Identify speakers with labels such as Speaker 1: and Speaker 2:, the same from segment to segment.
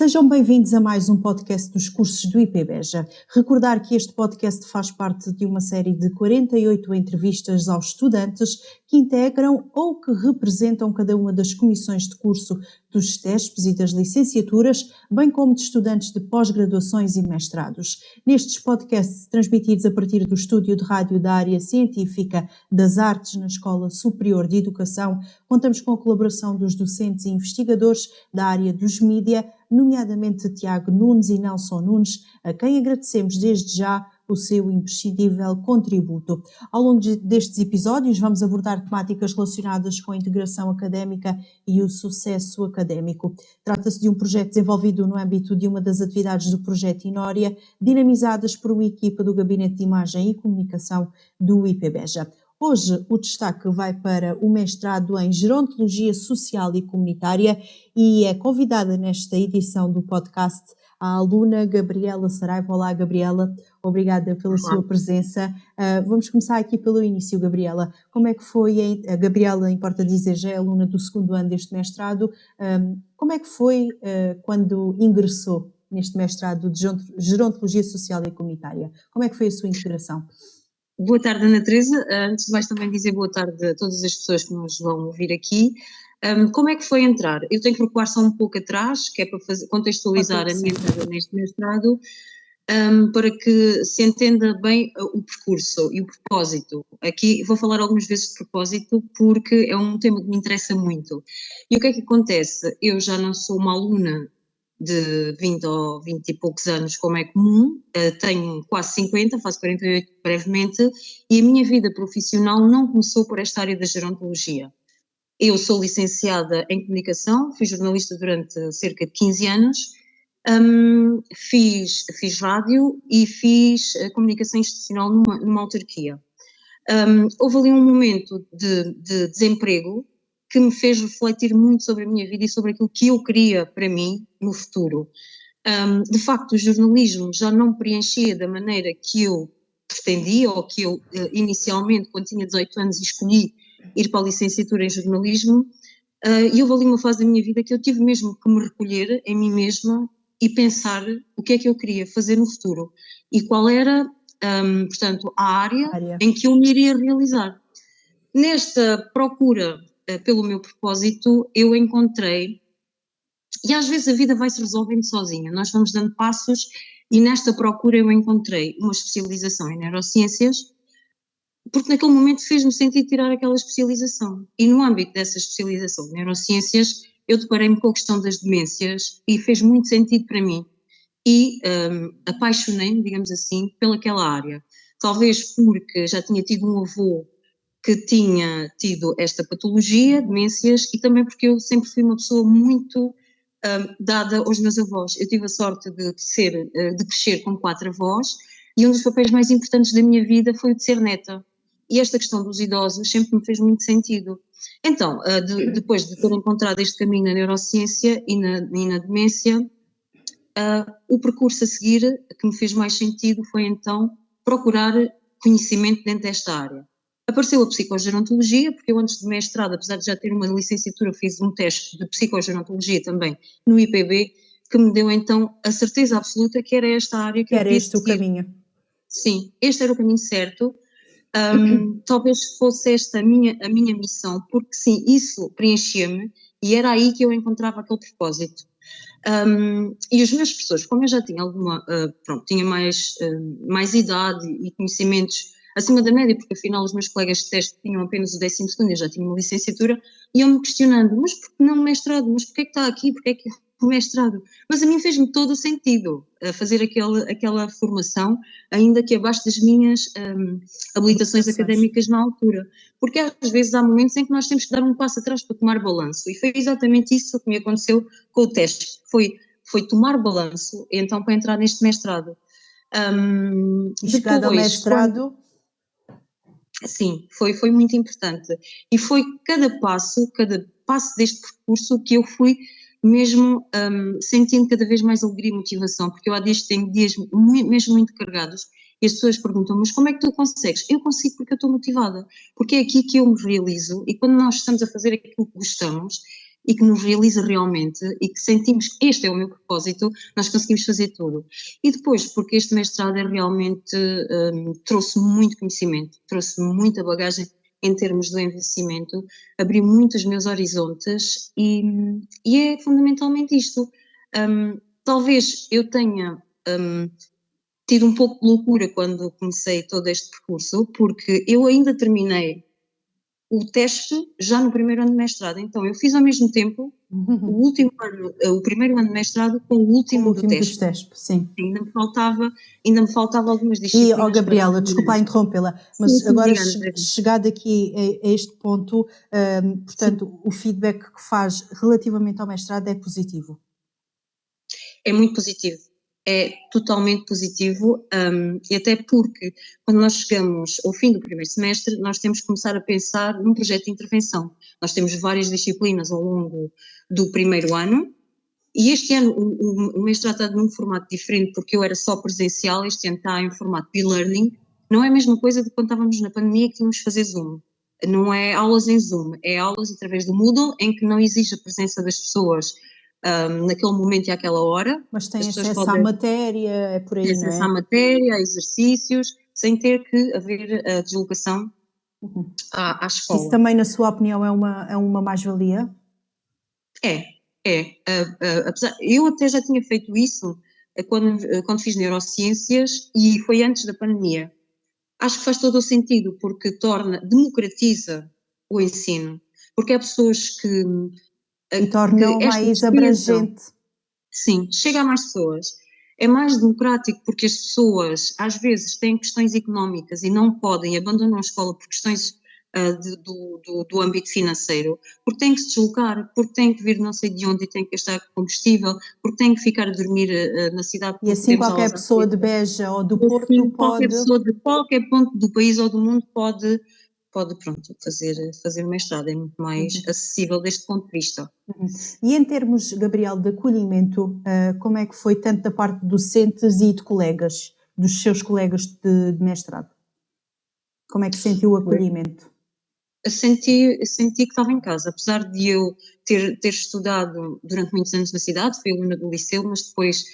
Speaker 1: Sejam bem-vindos a mais um podcast dos cursos do IPBEJA. Recordar que este podcast faz parte de uma série de 48 entrevistas aos estudantes que integram ou que representam cada uma das comissões de curso dos TESPs e das licenciaturas, bem como de estudantes de pós-graduações e mestrados. Nestes podcasts transmitidos a partir do estúdio de rádio da área científica das artes na Escola Superior de Educação, contamos com a colaboração dos docentes e investigadores da área dos mídia, nomeadamente Tiago Nunes e Nelson Nunes, a quem agradecemos desde já o seu imprescindível contributo. Ao longo destes episódios vamos abordar temáticas relacionadas com a integração académica e o sucesso académico. Trata-se de um projeto desenvolvido no âmbito de uma das atividades do projeto Inória, dinamizadas por uma equipa do Gabinete de Imagem e Comunicação do IPBEJA. Hoje o destaque vai para o mestrado em Gerontologia Social e Comunitária e é convidada nesta edição do podcast a aluna Gabriela Saraiva. Olá, Gabriela, obrigada pela sua presença. Vamos começar aqui pelo início, Gabriela. Como é que foi, a Gabriela, importa dizer, já é aluna do segundo ano deste mestrado, como é que foi quando ingressou neste mestrado de Gerontologia Social e Comunitária? Como é que foi a sua integração?
Speaker 2: Boa tarde, Ana Teresa. Antes de mais também dizer boa tarde a todas as pessoas que nos vão ouvir aqui. Como é que foi entrar? Eu tenho que recuar só um pouco atrás, que é para contextualizar a minha entrada neste mestrado, para que se entenda bem o percurso e o propósito. Aqui vou falar algumas vezes de propósito porque é um tema que me interessa muito. E o que é que acontece? Eu já não sou uma aluna de 20 ou 20 e poucos anos, como é comum, tenho quase 50, faço 48 brevemente, e a minha vida profissional não começou por esta área da gerontologia. Eu sou licenciada em comunicação, fui jornalista durante cerca de 15 anos, fiz rádio e fiz comunicação institucional numa autarquia. Houve ali um momento de desemprego que me fez refletir muito sobre a minha vida e sobre aquilo que eu queria para mim no futuro. De facto, o jornalismo já não preenchia da maneira que eu pretendia, ou que eu inicialmente, quando tinha 18 anos, escolhi ir para a licenciatura em jornalismo, e houve ali uma fase da minha vida que eu tive mesmo que me recolher em mim mesma e pensar o que é que eu queria fazer no futuro e qual era, portanto, a área em que eu me iria realizar. Nesta procura pelo meu propósito, eu encontrei, e às vezes a vida vai-se resolvendo sozinha, nós vamos dando passos, e nesta procura eu encontrei uma especialização em neurociências, porque naquele momento fez-me sentido tirar aquela especialização. E no âmbito dessa especialização de neurociências, eu deparei-me com a questão das demências e fez muito sentido para mim. E apaixonei-me, digamos assim, pelaquela área. Talvez porque já tinha tido um avô que tinha tido esta patologia, demências, e também porque eu sempre fui uma pessoa muito dada aos meus avós. Eu tive a sorte de crescer com 4 avós, e um dos papéis mais importantes da minha vida foi o de ser neta. E esta questão dos idosos sempre me fez muito sentido. Então, depois de ter encontrado este caminho na neurociência e na demência, o percurso a seguir que me fez mais sentido foi então procurar conhecimento dentro desta área. Apareceu a psicogerontologia, porque eu antes de mestrado, apesar de já ter uma licenciatura, fiz um teste de psicogerontologia também no IPB, que me deu então a certeza absoluta que era esta área que eu queria seguir.
Speaker 1: Era este o caminho.
Speaker 2: Sim, este era o caminho certo. Talvez fosse esta a minha missão, porque sim, isso preenchia-me e era aí que eu encontrava aquele propósito. E os meus professores, como eu já tinha tinha mais idade e conhecimentos acima da média, porque afinal os meus colegas de teste tinham apenas o 12º, eu já tinha uma licenciatura, iam-me questionando, mas por que não mestrado? Mas porquê é que está aqui? Porquê é que o mestrado? Mas a mim fez-me todo o sentido fazer aquela formação, ainda que abaixo das minhas habilitações académicas na altura. Porque às vezes há momentos em que nós temos que dar um passo atrás para tomar balanço, e foi exatamente isso que me aconteceu com o teste. Foi tomar balanço, então, para entrar neste mestrado.
Speaker 1: Chegado ao mestrado...
Speaker 2: Sim, foi muito importante. E foi cada passo deste percurso que eu fui mesmo sentindo cada vez mais alegria e motivação, porque eu há dias tenho dias mesmo muito carregados e as pessoas perguntam, mas como é que tu consegues? Eu consigo porque eu estou motivada, porque é aqui que eu me realizo, e quando nós estamos a fazer aquilo que gostamos, e que nos realiza realmente e que sentimos que este é o meu propósito, nós conseguimos fazer tudo. E depois, porque este mestrado realmente trouxe muito conhecimento, trouxe muita bagagem em termos do envelhecimento, abriu muito os meus horizontes e é fundamentalmente isto. Talvez eu tenha tido um pouco de loucura quando comecei todo este percurso, porque eu ainda terminei o teste já no primeiro ano de mestrado. Então, eu fiz ao mesmo tempo o último ano, o primeiro ano de mestrado com o
Speaker 1: O
Speaker 2: último do
Speaker 1: último dos
Speaker 2: teste.
Speaker 1: testes, sim.
Speaker 2: Ainda me faltava algumas
Speaker 1: E,
Speaker 2: disciplinas para
Speaker 1: Gabriela,
Speaker 2: terminar.
Speaker 1: desculpa interrompê-la,
Speaker 2: Sim,
Speaker 1: mas
Speaker 2: sim,
Speaker 1: agora
Speaker 2: diga, André.
Speaker 1: chegado aqui a este ponto, portanto, o feedback que faz relativamente ao mestrado é positivo.
Speaker 2: É muito positivo, é totalmente positivo, e até porque quando nós chegamos ao fim do primeiro semestre, nós temos que começar a pensar num projeto de intervenção. Nós temos várias disciplinas ao longo do primeiro ano, e este ano o mestrado está num formato diferente, porque eu era só presencial, este ano está em formato de e-learning. Não é a mesma coisa de quando estávamos na pandemia que tínhamos que fazer Zoom. Não é aulas em Zoom, é aulas através do Moodle, em que não exige a presença das pessoas naquele momento e àquela hora.
Speaker 1: Mas tem
Speaker 2: As pessoas
Speaker 1: acesso à
Speaker 2: podem
Speaker 1: matéria, é por
Speaker 2: ter
Speaker 1: aí, não
Speaker 2: acesso à
Speaker 1: é?
Speaker 2: matéria, a exercícios, sem ter que haver a deslocação à
Speaker 1: Isso
Speaker 2: escola.
Speaker 1: também, na sua opinião, é uma mais-valia?
Speaker 2: Apesar, eu até já tinha feito isso quando fiz neurociências e foi antes da pandemia. Acho que faz todo o sentido porque democratiza o ensino, porque há pessoas
Speaker 1: E
Speaker 2: que
Speaker 1: torna-o
Speaker 2: esta
Speaker 1: mais
Speaker 2: experiência,
Speaker 1: abrangente.
Speaker 2: sim, chega a mais pessoas. É mais democrático porque as pessoas às vezes têm questões económicas e não podem, abandonam a escola por questões do âmbito financeiro, porque têm que se deslocar, porque têm que vir não sei de onde e têm que gastar combustível, porque têm que ficar a dormir na cidade
Speaker 1: E
Speaker 2: porque
Speaker 1: assim
Speaker 2: temos
Speaker 1: qualquer
Speaker 2: aulas à
Speaker 1: pessoa de
Speaker 2: noite.
Speaker 1: Beja ou do Porto
Speaker 2: Assim, qualquer
Speaker 1: pode.
Speaker 2: pessoa de qualquer ponto do país ou do mundo pode pronto, fazer o mestrado, é muito mais acessível deste ponto de vista.
Speaker 1: E em termos, Gabriel, de acolhimento, como é que foi tanto da parte de docentes e de colegas, dos seus colegas de mestrado? Como é que sentiu o acolhimento?
Speaker 2: Senti que estava em casa, apesar de eu ter estudado durante muitos anos na cidade, fui aluna do liceu, mas depois,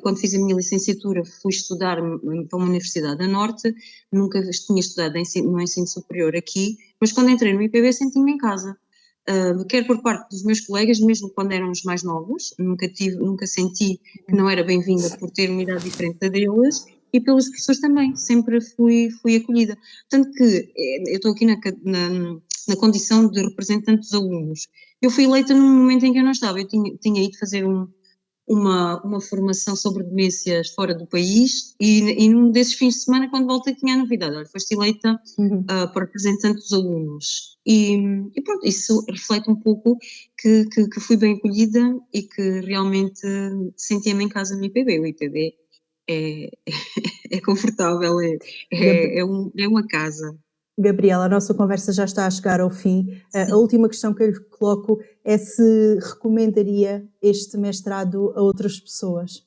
Speaker 2: quando fiz a minha licenciatura, fui estudar para uma universidade a norte, nunca tinha estudado no ensino superior aqui, mas quando entrei no IPB senti-me em casa. Quer por parte dos meus colegas, mesmo quando eram os mais novos, nunca senti que não era bem-vinda por ter uma idade diferente da deles, e pelos professores também, sempre fui acolhida. Tanto que eu estou aqui na condição de representante dos alunos. Eu fui eleita num momento em que eu não estava, eu tinha ido fazer uma formação sobre demências fora do país e num desses fins de semana, quando voltei, tinha a novidade, olha, foste eleita para representante dos alunos. E pronto, isso reflete um pouco que fui bem acolhida e que realmente sentia-me em casa no IPB. O IPB é, é confortável, é uma casa.
Speaker 1: Gabriela, a nossa conversa já está a chegar ao fim. A última questão que eu lhe coloco é se recomendaria este mestrado a outras pessoas.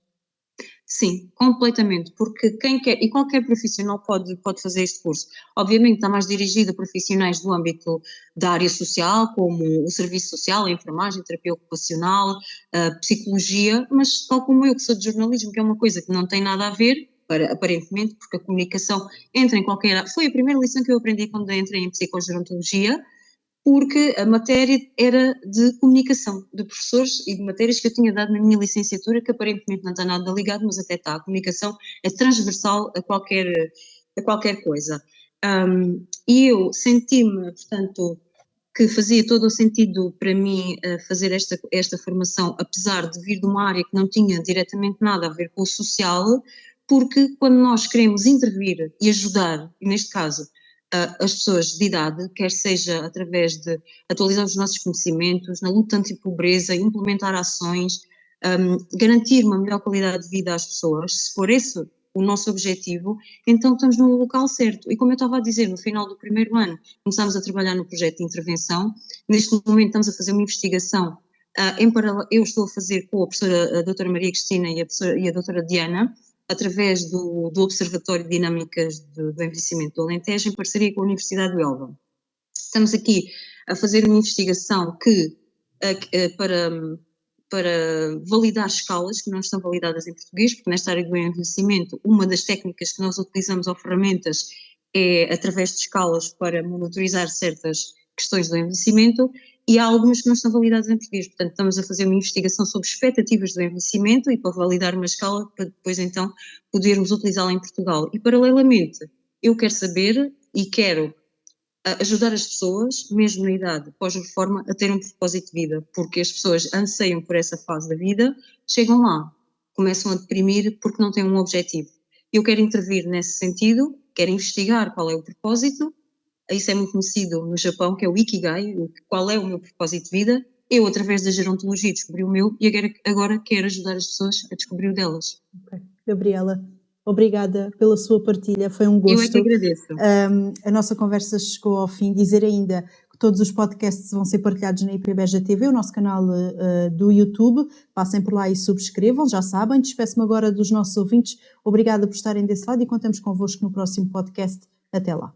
Speaker 2: Sim, completamente, porque quem quer, e qualquer profissional pode fazer este curso. Obviamente está mais dirigido a profissionais do âmbito da área social, como o serviço social, a enfermagem, a terapia ocupacional, a psicologia, mas tal como eu que sou de jornalismo, que é uma coisa que não tem nada a ver, aparentemente, porque a comunicação entra em qualquer... Foi a primeira lição que eu aprendi quando entrei em psicogerontologia, porque a matéria era de comunicação, de professores e de matérias que eu tinha dado na minha licenciatura, que aparentemente não está nada ligado, mas até está. A comunicação é transversal a qualquer coisa. E eu senti-me, portanto, que fazia todo o sentido para mim fazer esta formação, apesar de vir de uma área que não tinha diretamente nada a ver com o social, porque quando nós queremos intervir e ajudar, e neste caso, as pessoas de idade, quer seja através de atualizar os nossos conhecimentos, na luta anti-pobreza, implementar ações, garantir uma melhor qualidade de vida às pessoas, se for esse o nosso objetivo, então estamos no local certo. E como eu estava a dizer, no final do primeiro ano começámos a trabalhar no projeto de intervenção, neste momento estamos a fazer uma investigação, em paralelo, eu estou a fazer com a professora a doutora Maria Cristina e a doutora Diana, através do Observatório de Dinâmicas do Envelhecimento do Alentejo, em parceria com a Universidade de Elva. Estamos aqui a fazer uma investigação que para validar escalas que não estão validadas em português, porque nesta área do envelhecimento, uma das técnicas que nós utilizamos ou ferramentas é através de escalas para monitorizar certas questões do envelhecimento, e há algumas que não estão validadas em português. Portanto, estamos a fazer uma investigação sobre expectativas do envelhecimento e para validar uma escala para depois então podermos utilizá-la em Portugal. E paralelamente, eu quero saber e quero ajudar as pessoas, mesmo na idade pós-reforma, a ter um propósito de vida, porque as pessoas anseiam por essa fase da vida, chegam lá, começam a deprimir porque não têm um objetivo. Eu quero intervir nesse sentido, quero investigar qual é o propósito. Isso é muito conhecido no Japão, que é o Ikigai, qual é o meu propósito de vida. Eu, através da gerontologia, descobri o meu e agora quero ajudar as pessoas a descobrir o delas.
Speaker 1: Okay. Gabriela, obrigada pela sua partilha, foi um gosto.
Speaker 2: Eu é que agradeço.
Speaker 1: A nossa conversa chegou ao fim. Dizer ainda que todos os podcasts vão ser partilhados na IPBEJA TV, o nosso canal do YouTube. Passem por lá e subscrevam, já sabem. Despeço-me agora dos nossos ouvintes. Obrigada por estarem desse lado e contamos convosco no próximo podcast. Até lá.